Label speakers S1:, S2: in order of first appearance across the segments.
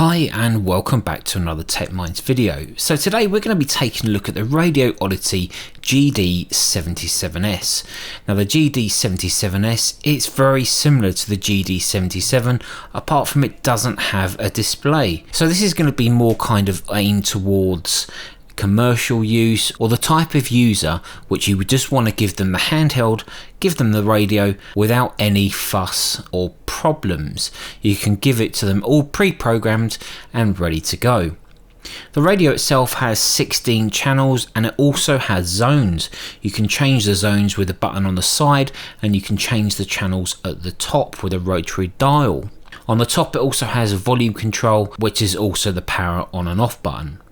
S1: Hi and welcome back to another Tech Minds video. So today we're going to be taking a look at the Radioddity GD-77s. Now the GD-77s, it's very similar to the GD-77 apart from it doesn't have a display. So this is going to be more kind of aimed towards commercial use or the type of user which you would just want to give them the handheld, give them the radio without any fuss or problems. You can give it to them all pre-programmed and ready to go. The radio itself has 16 channels and it also has zones. You can change the zones with a button on the side and you can change the channels at the top with a rotary dial. On the top it also has a volume control, which is also the power on and off button.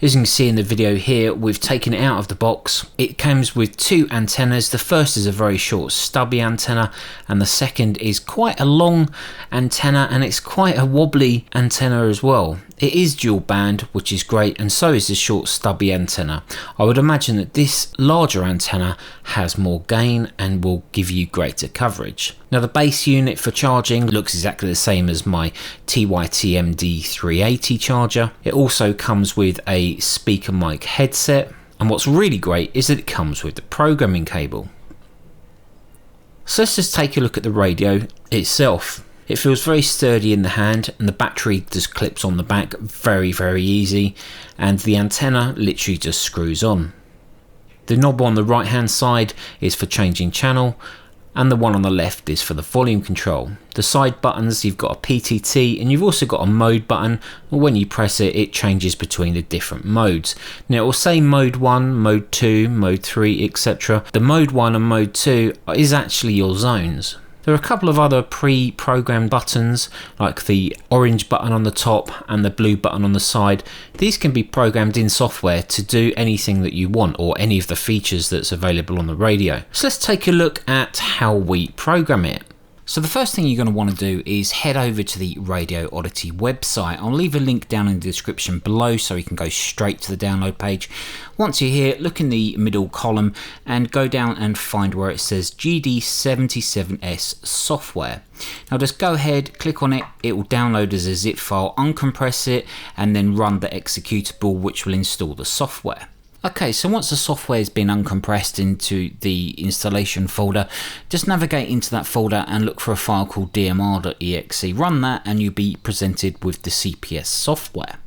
S1: As you can see in the video here, we've taken it out of the box. It comes with two antennas. The first is a very short stubby antenna and the second is quite a long antenna, and it's quite a wobbly antenna as well. It is dual band, which is great, and so is the short stubby antenna. I would imagine that this larger antenna has more gain and will give you greater coverage. Now the base unit for charging looks exactly the same as my TYT MD380 charger. It also comes with a speaker mic headset, and what's really great is that it comes with the programming cable. So let's just take a look at the radio itself. It feels very sturdy in the hand and the battery just clips on the back very easy, and the antenna literally just screws on. The knob on the right hand side is for changing channel and the one on the left is for the volume control. The side buttons, you've got a PTT and you've also got a mode button, and when you press it, it changes between the different modes. Now it will say mode 1, mode 2, mode 3, etc. The mode 1 and mode 2 is actually your zones. There are a couple of other pre-programmed buttons like the orange button on the top and the blue button on the side. These can be programmed in software to do anything that you want or any of the features that's available on the radio. So let's take a look at how we program it. So the first thing you're going to want to do is head over to the Radioddity website. I'll leave a link down in the description below so you can go straight to the download page. Once you're here, look in the middle column and go down and find where it says GD-77s software. Now just go ahead, click on it, it will download as a zip file, uncompress it and then run the executable which will install the software. Okay, so once the software has been uncompressed into the installation folder, just navigate into that folder and look for a file called DMR.exe. Run that and you'll be presented with the CPS software.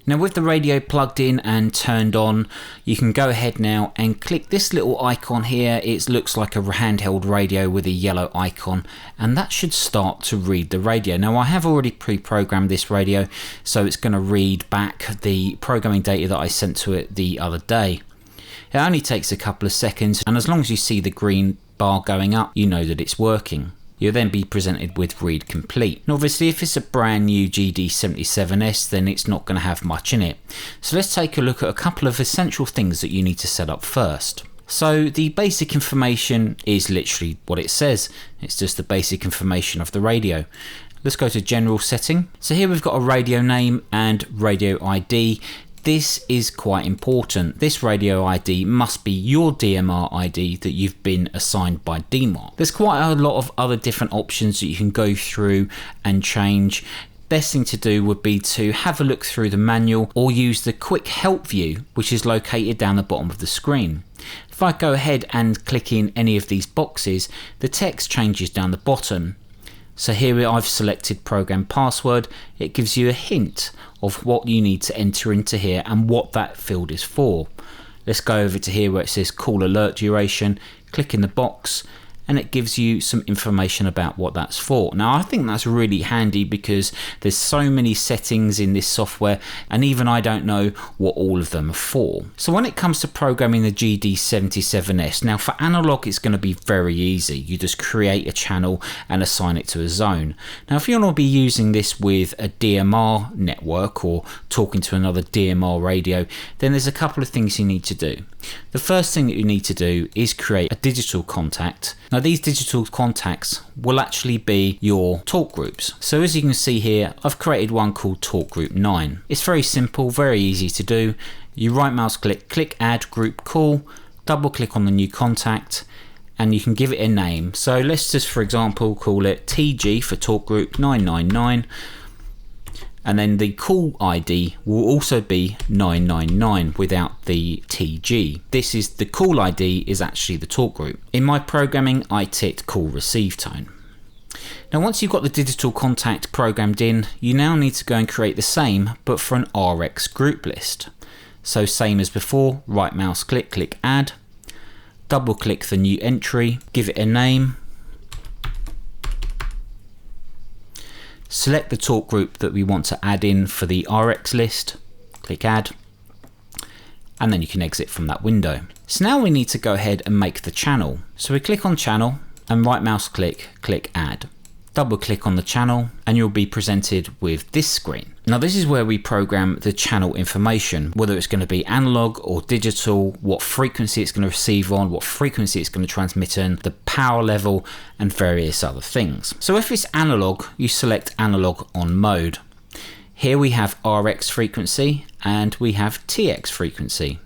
S1: Now with the radio plugged in and turned on, you can go ahead now and click this little icon here. It looks like a handheld radio with a yellow icon, and that should start to read the radio. Now I have already pre-programmed this radio, so it's going to read back the programming data that I sent to it the other day. It only takes a couple of seconds, and as long as you see the green bar going up, you know that it's working. You'll then be presented with read complete. Now obviously if it's a brand new GD-77s, then it's not going to have much in it. So let's take a look at a couple of essential things that you need to set up first. So the basic information is literally what it says. It's just the basic information of the radio. Let's go to general setting. So here we've got a radio name and radio ID. This is quite important. This radio ID must be your DMR ID that you've been assigned by DMR. There's quite a lot of other different options that you can go through and change. Best thing to do would be to have a look through the manual or use the quick help view, which is located down the bottom of the screen. If I go ahead and click in any of these boxes, the text changes down the bottom. So here I've selected program password. It gives you a hint of what you need to enter into here and what that field is for. Let's go over to here where it says call alert duration, click in the box and it gives you some information about what that's for. Now I think that's really handy because there's so many settings in this software and even I don't know what all of them are for. So when it comes to programming the GD-77s, now for analog it's going to be very easy. You just create a channel and assign it to a zone. Now if you want to be using this with a DMR network or talking to another DMR radio, then there's a couple of things you need to do. The first thing that you need to do is create a digital contact. Now these digital contacts will actually be your talk groups. So as you can see here, I've created one called Talk Group 9. It's very simple, very easy to do. You right mouse click, click add group call, double click on the new contact and you can give it a name. So let's just for example call it TG for Talk Group 999. And then the call ID will also be 999 without the TG. This is the call ID is actually the talk group. In my programming, I ticked call receive tone. Now once you've got the digital contact programmed in, you now need to go and create the same but for an RX group list. So same as before, right mouse click, click add, double click the new entry, give it a name, select the talk group that we want to add in for the RX list, click add, and then you can exit from that window. So now we need to go ahead and make the channel. So we click on channel and right mouse click, click add. Double click on the channel and you'll be presented with this screen. Now this is where we program the channel information, whether it's going to be analog or digital, what frequency it's going to receive on, what frequency it's going to transmit in, the power level and various other things. So if it's analog, you select analog on mode. Here we have RX frequency and we have TX frequency.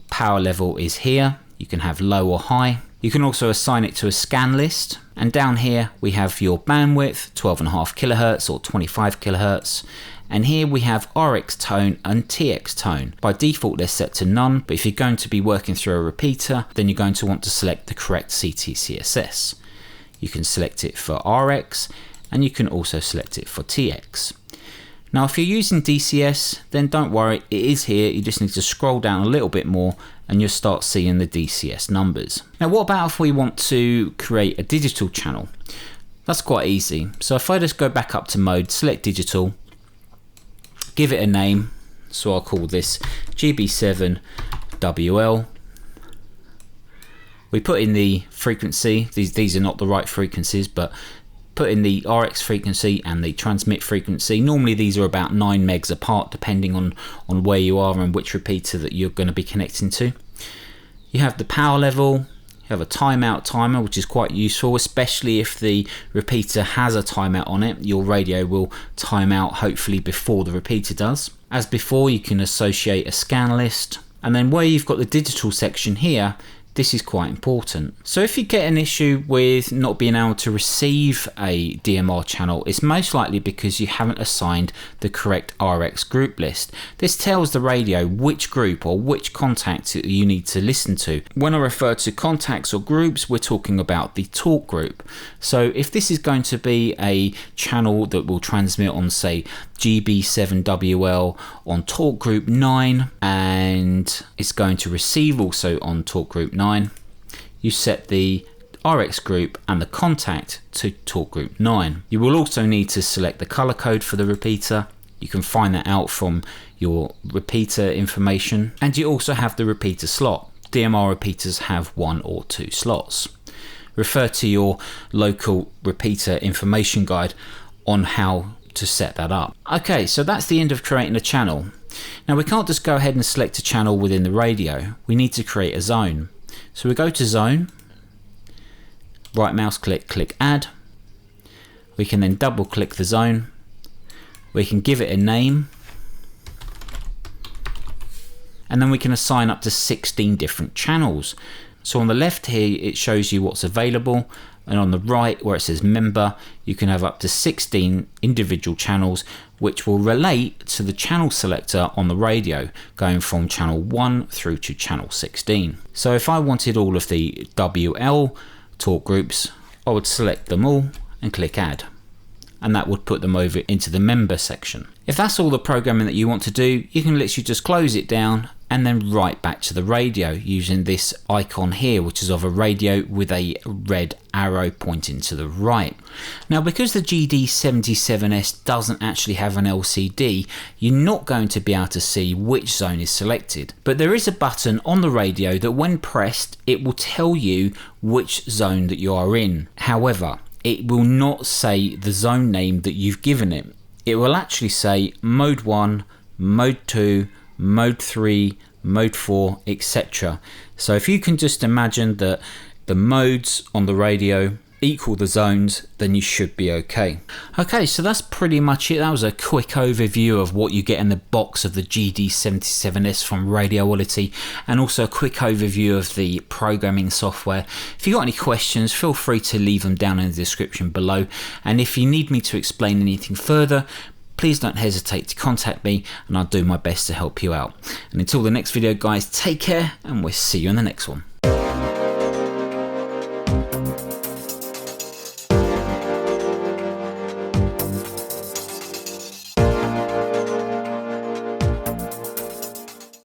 S1: Power level is here, you can have low or high. You can also assign it to a scan list, and down here we have your bandwidth, 12.5 kilohertz or 25 kilohertz, and here we have RX tone and TX tone. By default they're set to none, but if you're going to be working through a repeater, then you're going to want to select the correct CTCSS. You can select it for RX, and you can also select it for TX. Now if you're using DCS, then don't worry, it is here, you just need to scroll down a little bit more and you'll start seeing the DCS numbers. Now what about if we want to create a digital channel? That's quite easy. So if I just go back up to mode, select digital, give it a name, so I'll call this GB7WL. We put in the frequency, these are not the right frequencies, but put in the RX frequency and the transmit frequency. Normally these are about 9 megs apart depending on where you are and which repeater that you're going to be connecting to. You have the power level, you have a timeout timer, which is quite useful, especially if the repeater has a timeout on it. Your radio will time out hopefully before the repeater does. As before, you can associate a scan list, and then where you've got the digital section here, this is quite important. So if you get an issue with not being able to receive a DMR channel, it's most likely because you haven't assigned the correct RX group list. This tells the radio which group or which contact you need to listen to. When I refer to contacts or groups, we're talking about the talk group. So if this is going to be a channel that will transmit on, say, GB7WL on talk group 9, and it's going to receive also on talk group 9, you set the RX group and the contact to talk group 9. You will also need to select the color code for the repeater. You can find that out from your repeater information, and you also have the repeater slot. DMR repeaters have 1 or 2 slots. Refer to your local repeater information guide on how to set that up. Okay, so that's the end of creating a channel. Now we can't just go ahead and select a channel within the radio. We need to create a zone. So we go to zone, right mouse click, click add. We can then double click the zone. We can give it a name, and then we can assign up to 16 different channels. So on the left here it shows you what's available, and on the right where it says member, you can have up to 16 individual channels which will relate to the channel selector on the radio, going from channel 1 through to channel 16. So if I wanted all of the WL talk groups, I would select them all and click add, and that would put them over into the member section. If that's all the programming that you want to do, you can literally just close it down and then right back to the radio using this icon here, which is of a radio with a red arrow pointing to the right. Now because the GD-77s doesn't actually have an LCD, you're not going to be able to see which zone is selected, but there is a button on the radio that when pressed it will tell you which zone that you are in. However, it will not say the zone name that you've given it. It will actually say mode 1, mode 2, mode 3, mode 4, etc. So if you can just imagine that the modes on the radio equal the zones, then you should be okay. Okay, so that's pretty much it. That was a quick overview of what you get in the box of the GD-77s from Radioddity, and also a quick overview of the programming software. If you've got any questions, feel free to leave them down in the description below, and if you need me to explain anything further,
S2: please don't hesitate to contact me and I'll do my best to help you out. And until the next video guys, take care and we'll see you in the next one.